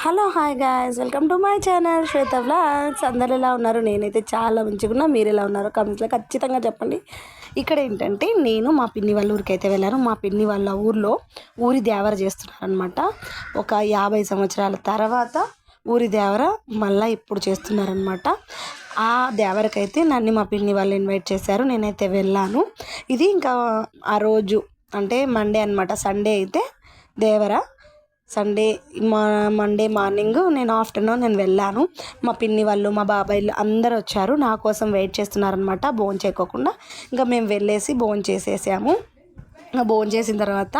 Hello hi guys, welcome to my channel Shweta vlogs. అందరు ఎలా ఉన్నారు? నేనైతే చాలా మంచిగా. మీరు ఎలా ఉన్నారో కామెంట్స్లో ఖచ్చితంగా చెప్పండి. ఇక్కడ ఏంటంటే నేను మా పిన్ని వాళ్ళ ఊరికి అయితే వెళ్ళాను. మా పిన్ని వాళ్ళ ఊర్లో ఊరి దేవర చేస్తున్నారనమాట. ఒక 50 సంవత్సరాల తర్వాత ఊరి దేవర మళ్ళీ ఇప్పుడు చేస్తున్నారనమాట. ఆ దేవరకైతే నన్ను మా పిన్ని వాళ్ళు ఇన్వైట్ చేశారు. నేనైతే వెళ్ళాను. ఇది ఇంకా ఆ రోజు అంటే మండే అనమాట. సండే అయితే దేవర. సండే మండే మార్నింగ్ ఆఫ్టర్నూన్ వెళ్ళాను. మా పిన్ని వాళ్ళు మా బాబాయిలు అందరూ వచ్చారు. నా కోసం వెయిట్ చేస్తున్నారనమాట భోజనం చేయకోకుండా. ఇంకా మేము వెళ్ళేసి భోజనం చేసేసాము. ఇంకా భోజనం చేసిన తర్వాత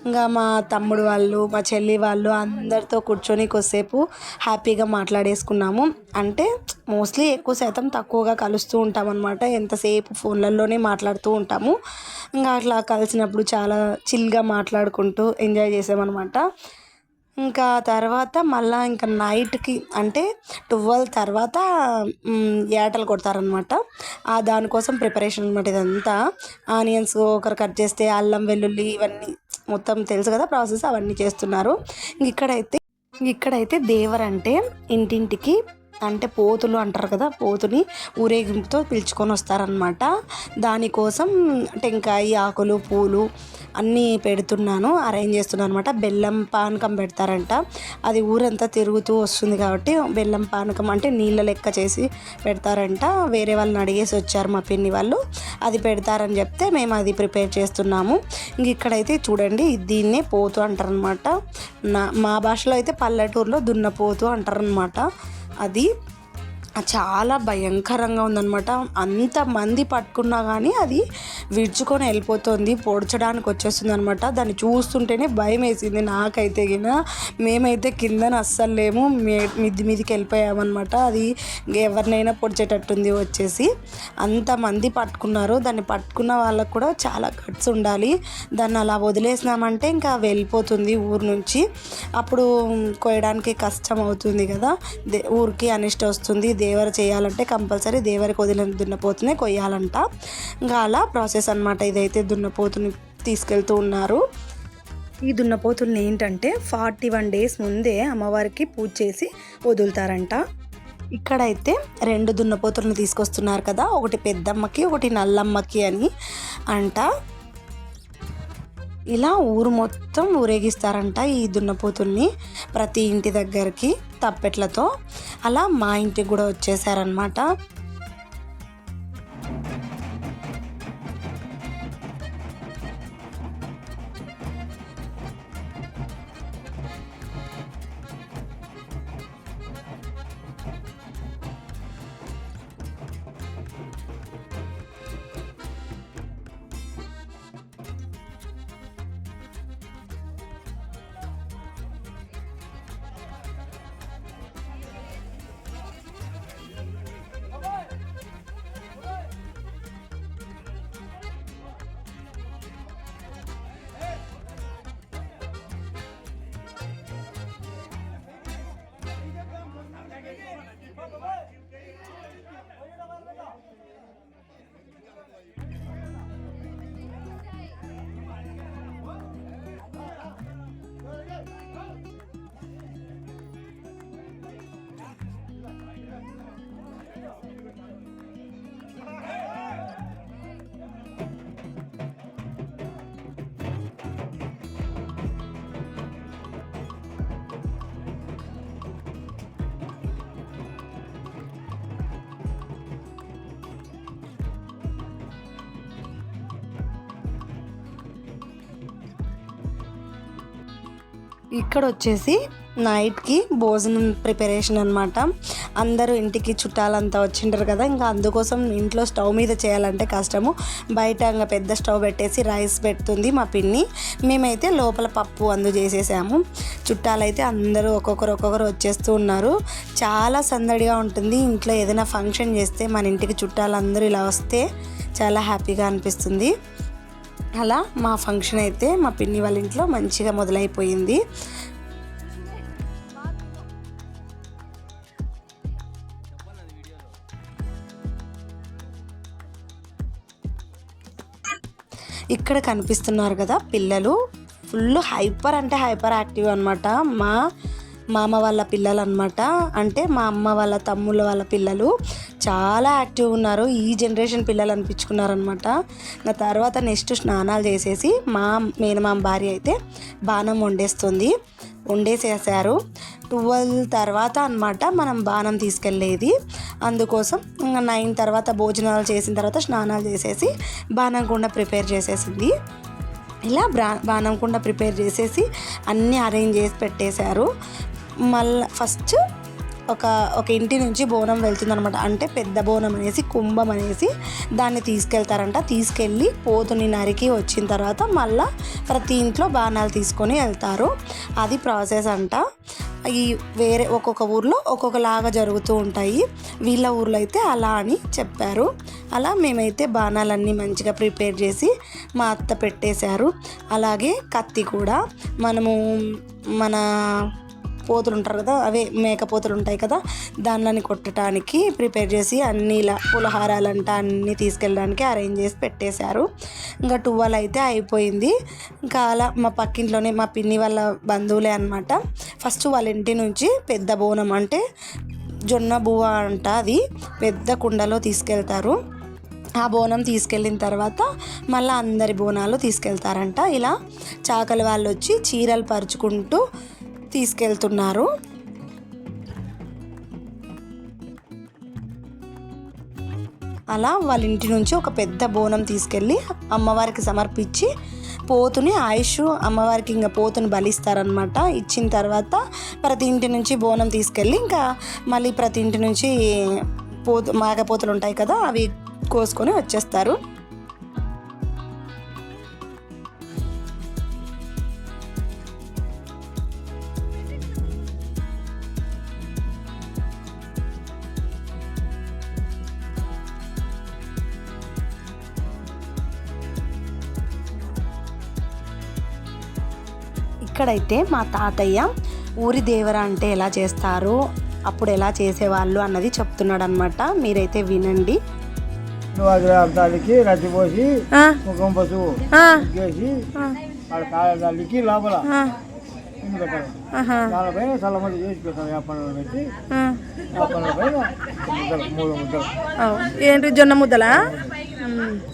ఇంకా మా తమ్ముడు వాళ్ళు మా చెల్లి వాళ్ళు అందరితో కూర్చొని కొద్దిసేపు హ్యాపీగా మాట్లాడేసుకున్నాము. అంటే మోస్ట్లీ ఎక్కువ శాతం తక్కువగా కలుస్తూ ఉంటాం అనమాట. ఎంతసేపు ఫోన్లలోనే మాట్లాడుతూ ఉంటాము. ఇంకా అట్లా కలిసినప్పుడు చాలా చిల్గా మాట్లాడుకుంటూ ఎంజాయ్ చేసామన్నమాట. ఇంకా తర్వాత మళ్ళీ ఇంకా నైట్కి అంటే 12 తర్వాత ఏటలు కొడతారనమాట. దానికోసం ప్రిపరేషన్ అనమాట ఇదంతా. ఆనియన్స్ ఒకరు కట్ చేస్తే అల్లం వెల్లుల్లి ఇవన్నీ మొత్తం తెలుసు కదా ప్రాసెస్, అవన్నీ చేస్తున్నారు. ఇక్కడైతే దేవరంటే ఇంటింటికి అంటే పోతులు అంటారు కదా, పోతుని ఊరేగింపుతో పిలుచుకొని వస్తారనమాట. దానికోసం టెంకాయ ఆకులు పూలు అన్నీ పెడుతున్నాను, అరేంజ్ చేస్తున్నాను అనమాట. బెల్లం పానకం పెడతారంట. అది ఊరంతా తిరుగుతూ వస్తుంది కాబట్టి బెల్లం పానకం అంటే నీళ్ళ లెక్క చేసి పెడతారంట. వేరే వాళ్ళని అడిగేసి వచ్చారు మా పిన్ని వాళ్ళు, అది పెడతారని చెప్తే మేము అది ప్రిపేర్ చేస్తున్నాము. ఇంక ఇక్కడైతే చూడండి, దీన్నే పోతు అంటారనమాట. మా భాషలో అయితే పల్లెటూరులో దున్నపోతు అంటారనమాట. అది చాలా భయంకరంగా ఉందన్నమాట. అంతమంది పట్టుకున్నా కానీ అది విడుచుకొని వెళ్ళిపోతుంది, పొడ్చడానికి వచ్చేస్తుంది అనమాట. దాన్ని చూస్తుంటేనే భయం వేసింది నాకైతే. మేమైతే కిందన అస్సలు లేము, మిద్ది మీదకి వెళ్ళిపోయామన్నమాట. అది ఎవరినైనా పొడిచేటట్టుంది వచ్చేసి. అంతమంది పట్టుకున్నారు. దాన్ని పట్టుకున్న వాళ్ళకు కూడా చాలా గట్స్ ఉండాలి. దాన్ని అలా వదిలేసినామంటే ఇంకా వెళ్ళిపోతుంది ఊరు నుంచి. అప్పుడు కోయడానికి కష్టం అవుతుంది కదా, ఊరికి అనిష్ట వస్తుంది. దేవర చేయాలంటే కంపల్సరీ దేవరికి వదిలిన దున్నపోతునే కొయ్యాలంట. ఇంకా అలా ప్రాసెస్ అనమాట. ఇదైతే దున్నపోతుని తీసుకెళ్తూ ఉన్నారు. ఈ దున్నపోతుల్ని ఏంటంటే 41 days ముందే అమ్మవారికి పూజ చేసి వదులుతారంట. ఇక్కడైతే 2 దున్నపోతులను తీసుకొస్తున్నారు కదా, ఒకటి పెద్దమ్మకి ఒకటి నల్లమ్మకి అని అంట. ఇలా ఊరు మొత్తం ఊరేగిస్తారంట ఈ దున్నపోతుల్ని ప్రతి ఇంటి దగ్గరికి తప్పెట్లతో. అలా మా ఇంటికి కూడా వచ్చేసారనమాట. ఇక్కడ వచ్చేసి నైట్కి భోజనం ప్రిపరేషన్ అనమాట. అందరూ ఇంటికి చుట్టాలంతా వచ్చింటారు కదా, ఇంకా అందుకోసం ఇంట్లో స్టవ్ మీద చేయాలంటే కష్టము. బయట ఇంకా పెద్ద స్టవ్ పెట్టేసి రైస్ పెడుతుంది మా పిన్ని. మేమైతే లోపల పప్పు చేసేసాము. చుట్టాలైతే అందరూ ఒక్కొక్కరు వచ్చేస్తూ ఉన్నారు. చాలా సందడిగా ఉంటుంది. ఇంట్లో ఏదైనా ఫంక్షన్ చేస్తే మన ఇంటికి చుట్టాలందరూ ఇలా వస్తే చాలా హ్యాపీగా అనిపిస్తుంది. అలా మా ఫంక్షన్ అయితే మా పిన్ని వాళ్ళ ఇంట్లో మంచిగా మొదలైపోయింది. ఇక్కడ కనిపిస్తున్నారు కదా పిల్లలు, ఫుల్ హైపర్ అంటే హైపర్ యాక్టివ్ అనమాట. మా మామ వాళ్ళ పిల్లలు అనమాట. అంటే మా అమ్మ వాళ్ళ తమ్ముళ్ళ వాళ్ళ పిల్లలు చాలా యాక్టివ్ ఉన్నారు. ఈ జనరేషన్ పిల్లలు అనిపించుకున్నారనమాట. ఇంకా తర్వాత నెక్స్ట్ స్నానాలు చేసేసి మా మేనమామ భార్య అయితే బాణం వండేసేసారు. 12 తర్వాత అనమాట మనం బాణం తీసుకెళ్ళేది. అందుకోసం ఇంకా 9 తర్వాత భోజనాలు చేసిన తర్వాత స్నానాలు చేసేసి బాణం కుండ ప్రిపేర్ చేసేసింది. ఇలా బాణం కుండ ప్రిపేర్ చేసేసి అన్నీ అరేంజ్ చేసి పెట్టేశారు. మళ్ళీ ఫస్ట్ ఒక ఇంటి నుంచి బోనం వెళ్తుందనమాట. అంటే పెద్ద బోనం అనేసి కుంభం అనేసి దాన్ని తీసుకెళ్తారంట. తీసుకెళ్ళి పోతుని నరికి వచ్చిన తర్వాత మళ్ళీ ప్రతి ఇంట్లో బాణాలు తీసుకొని వెళ్తారు. అది ప్రాసెస్ అంట. ఈ వేరే ఒక్కొక్క ఊర్లో ఒక్కొక్కలాగా జరుగుతూ ఉంటాయి. వీళ్ళ ఊర్లో అయితే అలా అని చెప్పారు. అలా మేమైతే బాణాలన్నీ మంచిగా ప్రిపేర్ చేసి మా అత్త పెట్టేశారు. అలాగే కత్తి కూడా మనము మన పోతులు ఉంటారు కదా, అవే మేకపోతులు ఉంటాయి కదా, దానిని కొట్టడానికి ప్రిపేర్ చేసి అన్ని ఇలా పులహారాలంట అన్నీ తీసుకెళ్ళడానికి అరేంజ్ చేసి పెట్టేశారు. ఇంకా 12 అయితే అయిపోయింది. ఇంకా అలా మా పక్కింట్లోనే మా పిన్ని వాళ్ళ బంధువులే అనమాట. ఫస్ట్ వాళ్ళ ఇంటి నుంచి పెద్ద బోనం అంటే జొన్న బువ్వ అంట, అది పెద్ద కుండలో తీసుకెళ్తారు. ఆ బోనం తీసుకెళ్ళిన తర్వాత మళ్ళీ అందరి బోనాలు తీసుకెళ్తారంట. ఇలా చాకలి వాళ్ళు వచ్చి చీరలు పరుచుకుంటూ తీసుకెళ్తున్నారు. అలా వాళ్ళ ఇంటి నుంచి ఒక పెద్ద బోనం తీసుకెళ్ళి అమ్మవారికి సమర్పించి పోతుని ఆయుష్ అమ్మవారికి ఇంకా పోతుని బలిస్తారనమాట. ఇచ్చిన తర్వాత ప్రతి ఇంటి నుంచి బోనం తీసుకెళ్ళి ఇంకా మళ్ళీ ప్రతి ఇంటి నుంచి మేకపోతులు ఉంటాయి కదా, అవి కోసుకొని వచ్చేస్తారు. ఇక్కడైతే మా తాతయ్య ఊరి దేవర అంటే ఎలా చేస్తారు, అప్పుడు ఎలా చేసేవాళ్ళు అన్నది చెప్తున్నాడు అనమాట. మీరైతే వినండి. రచ్చిపోసి ముఖం పసుపు చేసి కాళ్ళకి లోపల పెట్టాలి. దానిపైన చల్లమల్లి చేసి పెట్టాలి. వేపనలు పెట్టి వేపనల పైన ముద్దలు 3 ముద్దలు. ఏంటి జొన్న ముద్దలా?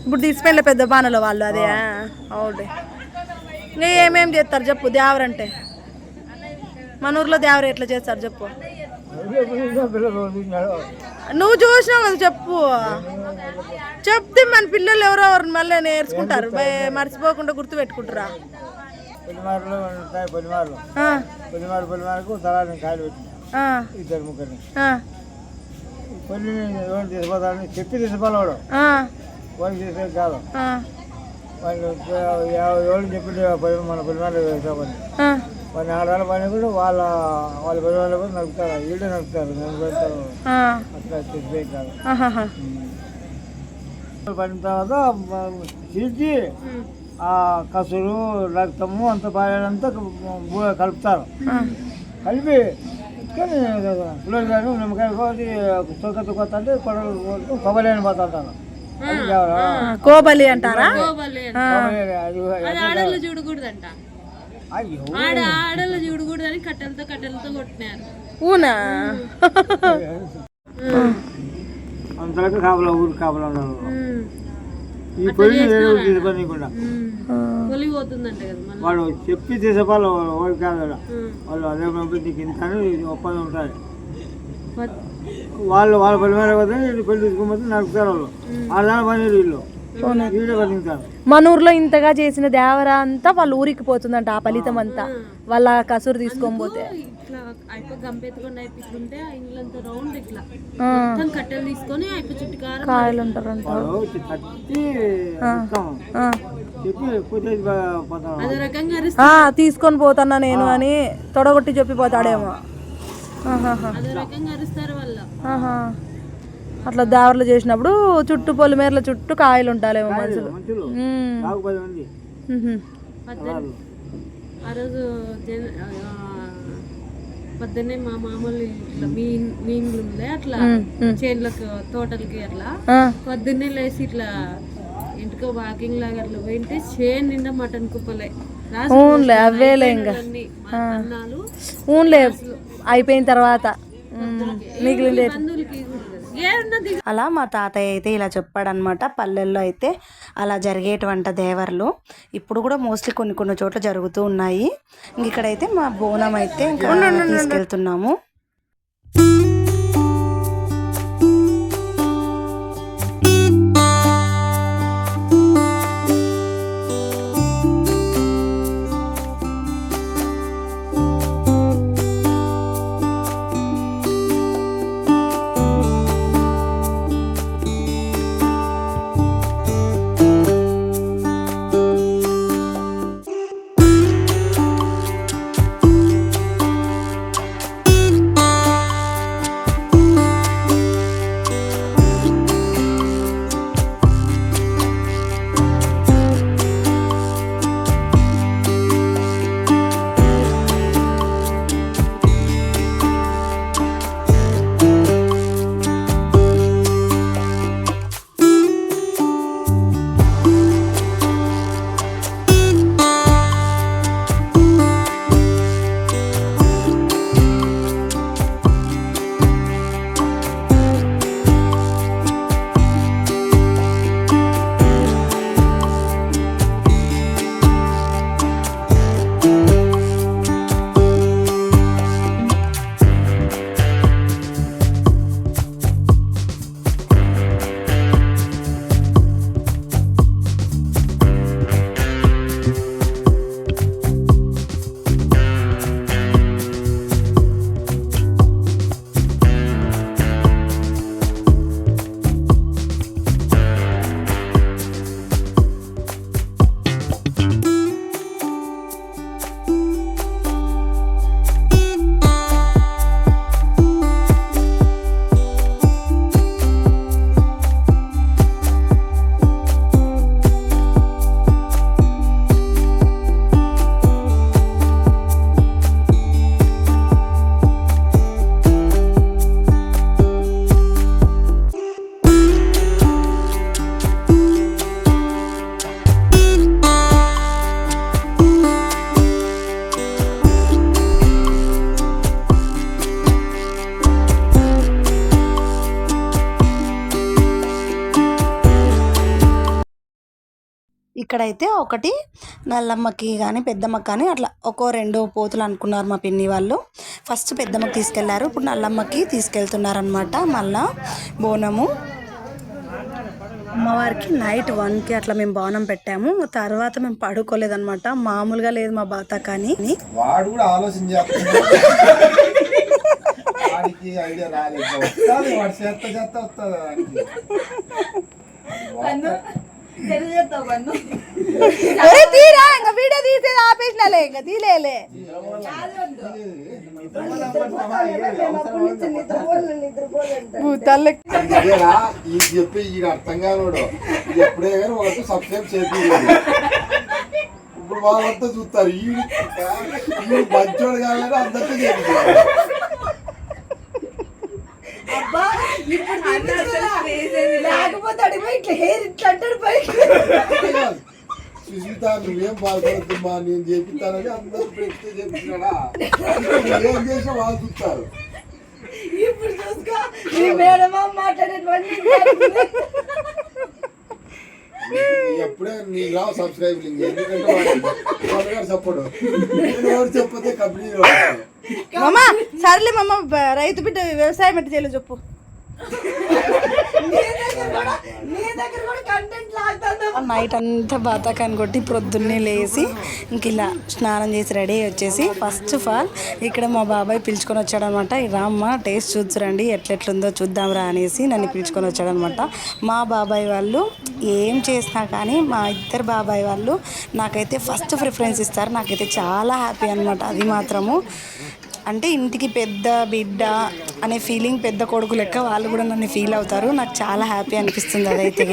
ఇప్పుడు తీసుకెళ్ళే పెద్ద బాణలో వాళ్ళు అదే. అవును. ఇంకా ఏమేమి చేస్తారు చెప్పు. దేవర అంటే మన ఊర్లో దేవర ఎట్లా చేస్తారు చెప్పు. నువ్వు చూసినావు కదా, చెప్పు. చెప్తే మన పిల్లలు ఎవరెవరు మళ్ళీ నేర్చుకుంటారు, మర్చిపోకుండా గుర్తు పెట్టుకుంటారా. పొలిమారుకు తలాన్ని కాయలు పెట్టిన 2-3 పొలిని ఎవరు తీసిపోతారని చెప్పి తీసిపోవాడు. వాళ్ళు చేసేది కాదు. వాళ్ళు ఎవరు చెప్పింది మన పొలిమారు వేసామని వాళ్ళు 4 వేల పని కూడా వాళ్ళ 10 వేల కూడా నడుపుతారు. ఈడే నడుపుతారు, నేను పెడతారు. అట్లా చెప్పే కాదు. పడిన తర్వాత చీల్చి ఆ కసురు రక్తము అంత పాయలంతా కలుపుతారు. కలిపి కానీ పుల్లలు కానీ నిమ్మకాయ కోసి తొక్కతో కొత్త అంటే కొబ్బరి అని పోతారు. కోబలి అంటారా? ఆడలు చూడకూడదని కట్టెలతో కొట్టినారు. ఊనా? అంతలకు కాపలా ఊరు కాపలా ఉన్నారు. ఈ పొలిని తీసుకోకుండా వాడు చెప్పి తీసేవాళ్ళు వాడు కాదు. వాళ్ళు అదే నీకు ఇంత ఒప్పందం ఉంటుంది. వాళ్ళ పని మీద పోతే పెళ్లి తీసుకోకపోతే నడుపుతారు. వాళ్ళు ఆడదాని పని వీళ్ళు వీడే బతికింటారు. మన ఊర్లో ఇంతగా చేసిన దేవర అంతా వాళ్ళ ఊరికి పోతుందంట. ఆ ఫలితం అంతా వాళ్ళ కసురు తీసుకొని పోతే కాయలు ఉంటారు. తీసుకొని పోతున్నా నేను అని తొడగొట్టి చెప్పిపోతాడేమో. అట్లా దేవర్లు చేసినప్పుడు చుట్టూ పొలిమేరల చుట్టూ కాయలు ఉంటాయేమో మనుషులు. ఆ రోజు పొద్దున్నే మా మామూలు ఇట్లా మీన్లు ఉండే అట్లా చేన్లకు తోటలకి అట్లా పొద్దున్నే లేసి ఇట్లా ఇంటికో వాకింగ్ లాగా అట్లా పోయింటే చేను నిండా మటన్ కుప్పలే. అవేలే ఇంకా అన్నాలు అయిపోయిన తర్వాత మిగిలింది బంధువులకి ఏమన్నది అలా మా తాతయ్య అయితే ఇలా చెప్పాడనమాట. పల్లెల్లో అయితే అలా జరిగేటువంటి దేవర్లు ఇప్పుడు కూడా మోస్ట్లీ కొన్ని చోట్ల జరుగుతూ ఉన్నాయి. ఇంక ఇక్కడైతే మా బోనం అయితే ఇంకా తీసుకెళ్తున్నాము. ఇక్కడైతే ఒకటి నల్లమ్మకి కానీ పెద్దమ్మకి కానీ అట్లా ఒక్కో 2 పోతులు అనుకున్నారు మా పిన్ని వాళ్ళు. ఫస్ట్ పెద్దమ్మకి తీసుకెళ్లారు, ఇప్పుడు నల్లమ్మకి తీసుకెళ్తున్నారనమాట. మళ్ళా బోనము అమ్మవారికి నైట్ 1కి అట్లా మేము బోనం పెట్టాము. తర్వాత మేము పడుకోలేదనమాట, మామూలుగా లేదు మా బాత. కానీ వాడు కూడా ఆలోచన చేస్తున్నాడు, వాడికి ఐడియా రాలేదు. వస్తుంది వాడు చేస్తా వస్తుంది. తీరా ఇంకా వీడియో తీసేది ఆపేసినాలే, ఇంకా తీలేలే. ఇదేనా ఈ చెప్పి ఈ అర్థం కానోడు ఎప్పుడే కానీ ఒకటి సబ్స్క్రైబ్ చేయాలి. ఇప్పుడు వాళ్ళంతా చూస్తారు ఈ మంచోడు కావాలని అందరికీ చేయాలి. సునీత నువ్వేం బాధపడుతుమ్మా, నేను చేపిస్తానని అందరూ ప్రేక్షకులు చేపించాడా, ఏం చేసినా వాళ్ళు చూస్తారు. ఎప్పుడే నీ రావు సబ్స్క్రైబ్ ఎందుకంటే సపోర్ట్ చెప్పతే కంపెనీ. మామ సర్లే మామ, రైతు బిడ్డ వ్యవసాయం ఎట్లా చేయాలో చెప్పు. నైట్ అంతా బాతాకాన్ని కొట్టి ప్రొద్దున్నే లేచి ఇంక ఇలా స్నానం చేసి రెడీ వచ్చేసి ఫస్ట్ ఆఫ్ ఆల్ ఇక్కడ మా బాబాయ్ పిలుచుకొని వచ్చాడనమాట. రామ్మ టేస్ట్ చూద్దురండి ఎట్లెట్లుందో చూద్దాంరా అనేసి నన్ను పిలుచుకొని వచ్చాడనమాట. మా బాబాయ్ వాళ్ళు ఏం చేసినా కానీ మా ఇద్దరు బాబాయ్ వాళ్ళు నాకైతే ఫస్ట్ ప్రిఫరెన్స్ ఇస్తారు. నాకైతే చాలా హ్యాపీ అనమాట. అది మాత్రము అంటే ఇంటికి పెద్ద బిడ్డ అనే ఫీలింగ్, పెద్ద కొడుకు లెక్క వాళ్ళు కూడా నన్ను ఫీల్ అవుతారు. నాకు చాలా హ్యాపీ అనిపిస్తుంది అదైతే.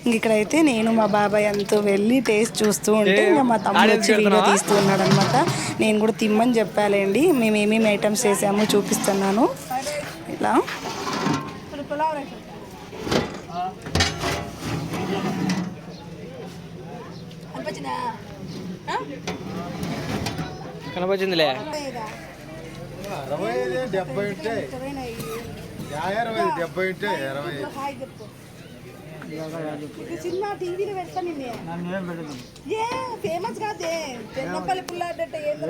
ఇంక ఇక్కడైతే నేను మా బాబాయ్ అంతా వెళ్ళి టేస్ట్ చూస్తూ ఉంటే ఇంకా మా తమ్ముడు వచ్చి వీడియో తీస్తూ ఉన్నాడు అనమాట. నేను కూడా తిమ్మని చెప్పాలండి, మేము ఏమేమి ఐటమ్స్ చేసామో చూపిస్తున్నాను. ఇలా కనపచ్చిందిలే. 65 70 ఉంటాయి 50 70 ఉంటాయి 20 హాయ్ చెప్పు సినిమా టీవీలో పెడతా నిన్నే నన్ను ఏం పెట్టదు ఏ ఫేమస్ కాదే చెన్నపల్లి పుల్లాడంటే ఏందో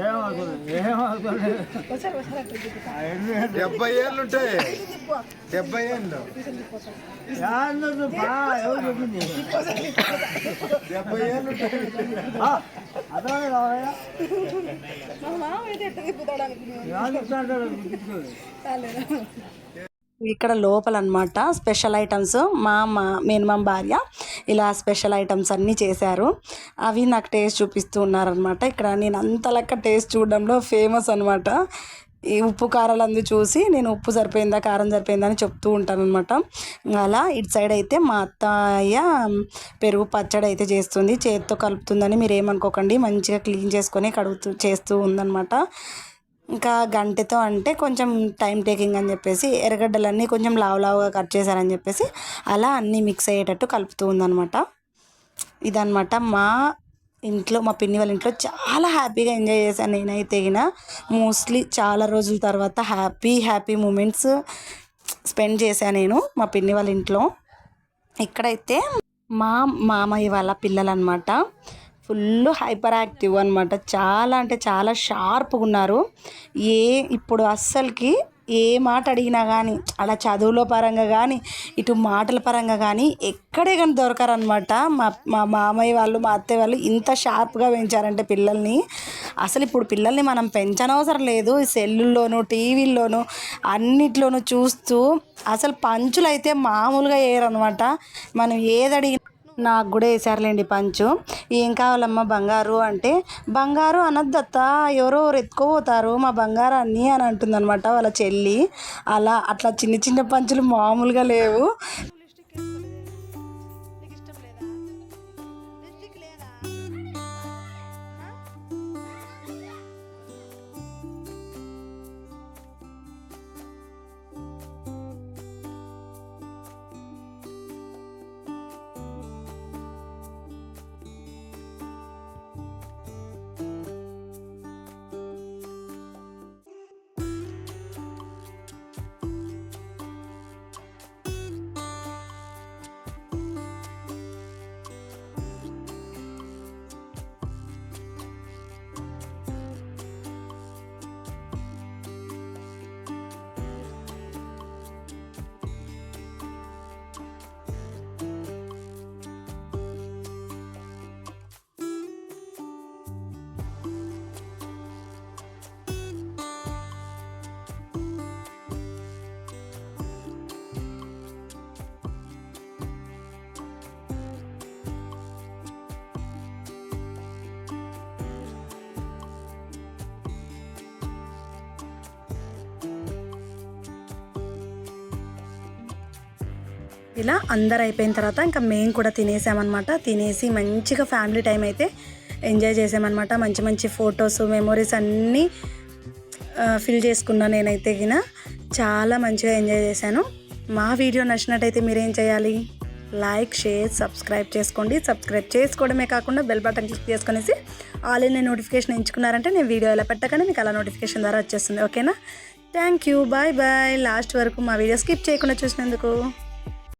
ఏమవుతుంది ఒకసారి అంటే 70 ఏళ్ళు ఉంటాయి 70 ఏళ్ళు ఎవరు చెప్పింది 70 ఏళ్ళు ఉంటాయి అదే రావయ్యా మా మామ అయితే ఎట్ట తిప్పుతాడు అనుకున్నాను ఇక్కడ లోపల అనమాట స్పెషల్ ఐటమ్స్ మా మేనమామ భార్య ఇలా స్పెషల్ ఐటమ్స్ అన్నీ చేశారు. అవి నాకు టేస్ట్ చూపిస్తూ ఉన్నారనమాట. ఇక్కడ నేను అంత లెక్క టేస్ట్ చూడడంలో ఫేమస్ అనమాట. ఈ ఉప్పు కారాలు అందు చూసి నేను ఉప్పు సరిపోయిందా కారం సరిపోయిందా అని చెప్తూ ఉంటాను అనమాట. అలా ఇటు సైడ్ అయితే మా అత్తయ్య పెరుగు పచ్చడి అయితే చేస్తుంది. చేతితో కలుపుతుందని మీరు ఏమనుకోకండి, మంచిగా క్లీన్ చేసుకొని చేస్తూ ఉందన్నమాట. ఇంకా గంటెతో అంటే కొంచెం టైం టేకింగ్ అని చెప్పేసి ఎర్రగడ్డలన్నీ కొంచెం లావుగా కట్ చేశారని చెప్పేసి అలా అన్నీ మిక్స్ అయ్యేటట్టు కలుపుతూ ఉందన్నమాట. ఇదన్నమాట మా ఇంట్లో, మా పిన్ని వాళ్ళ ఇంట్లో చాలా హ్యాపీగా ఎంజాయ్ చేశాను నేనైతే. మోస్ట్లీ చాలా రోజుల తర్వాత హ్యాపీ మూమెంట్స్ స్పెండ్ చేశాను నేను మా పిన్ని వాళ్ళ ఇంట్లో. ఇక్కడైతే మా మామయ్య వాళ్ళ పిల్లలు అనమాట, ఫుల్ హైపర్ యాక్టివ్ అనమాట. చాలా అంటే చాలా షార్ప్గా ఉన్నారు. ఇప్పుడు అస్సలకి ఏ మాట అడిగినా కానీ అలా చదువుల పరంగా కానీ ఇటు మాటల పరంగా కానీ ఎక్కడే కానీ దొరకరనమాట. మా మామయ్య వాళ్ళు మా అత్తయ్య వాళ్ళు ఇంత షార్ప్గా పెంచారంటే పిల్లల్ని, అసలు ఇప్పుడు పిల్లల్ని మనం పెంచనవసరం లేదు. సెల్లుల్లోనూ టీవీల్లోనూ అన్నిట్లోనూ చూస్తూ అసలు పంచులు అయితే మామూలుగా వేయరనమాట. మనం ఏది అడిగినా నాకు కూడా వేసారులేండి పంచు. ఏం కావాలమ్మా బంగారు అంటే, బంగారు అనద్దత్త ఎవరో ఎత్తుకోపోతారు మా బంగారాన్ని అని అంటుందన్నమాట వాళ్ళ చెల్లి. అట్లా చిన్న చిన్న పంచులు మామూలుగా లేవు. ఇలా అందరు అయిపోయిన తర్వాత ఇంకా మేము కూడా తినేసామన్నమాట. తినేసి మంచిగా ఫ్యామిలీ టైం అయితే ఎంజాయ్ చేసామన్నమాట. మంచి మంచి ఫొటోస్ మెమొరీస్ అన్నీ ఫిల్ చేసుకున్నాను నేనైతే. చాలా మంచిగా ఎంజాయ్ చేశాను. మా వీడియో నచ్చినట్టయితే మీరేం చేయాలి, లైక్ షేర్ సబ్స్క్రైబ్ చేసుకోండి. సబ్స్క్రైబ్ చేసుకోవడమే కాకుండా బెల్ బటన్ క్లిక్ చేసుకునేసి ఆల్ ఇన్ నోటిఫికేషన్ ఎంచుకున్నారంటే నేను వీడియో ఎలా పెట్టగానే మీకు అలా నోటిఫికేషన్ ద్వారా వచ్చేస్తుంది. ఓకేనా? Thank you, bye bye. Last వరకు మా వీడియో స్కిప్ చేయకుండా చూసినందుకు.